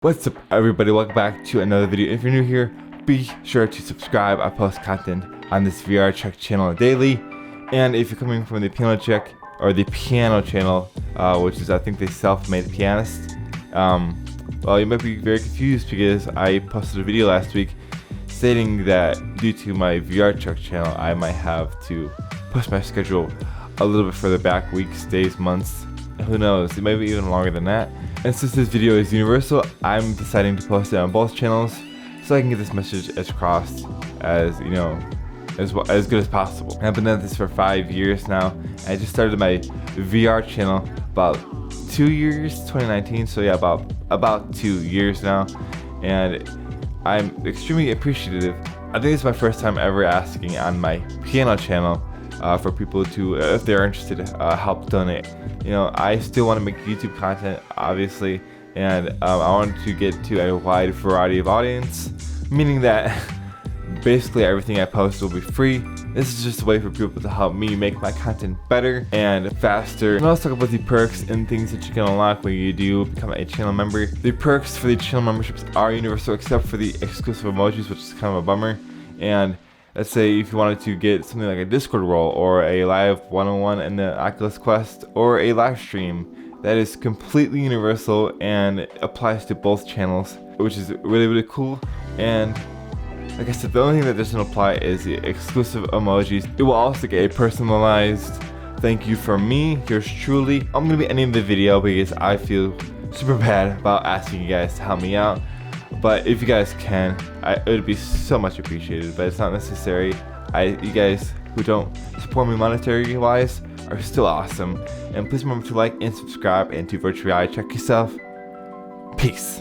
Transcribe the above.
What's up, everybody? Welcome back to another video. If you're new here, be sure to subscribe. I post content on this VR Check channel daily. And if you're coming from the piano check or the piano channel, which is I think the self-made pianist, well, you might be very confused because I posted a video last week stating that due to my VR Check channel, I might have to push my schedule a little bit further back, weeks, days, months. Who knows? It might be even longer than that. And since this video is universal, I'm deciding to post it on both channels so I can get this message as across as, as good as possible. I've been at this for 5 years now. I just started my VR channel about 2 years, 2019. So yeah, about 2 years now. And I'm extremely appreciative. I think it's my first time ever asking on my piano channel for people to, if they're interested, help donate. I still want to make YouTube content, obviously, and I want to get to a wide variety of audience, meaning that basically everything I post will be free. This is just a way for people to help me make my content better and faster. And I'll talk about the perks and things that you can unlock when you do become a channel member. The perks for the channel memberships are universal except for the exclusive emojis, which is kind of a bummer. And let's say if you wanted to get something like a Discord role or a live one-on-one in the Oculus Quest or a live stream, that is completely universal and applies to both channels, which is really cool. And like I said, the only thing that doesn't apply is the exclusive emojis. It will also get a personalized thank you from me, yours truly. I'm gonna be ending the video because I feel super bad about asking you guys to help me out. But if you guys can, it would be so much appreciated, but it's not necessary. You guys who don't support me monetary wise are still awesome. And please remember to like and subscribe and to virtually check yourself. Peace.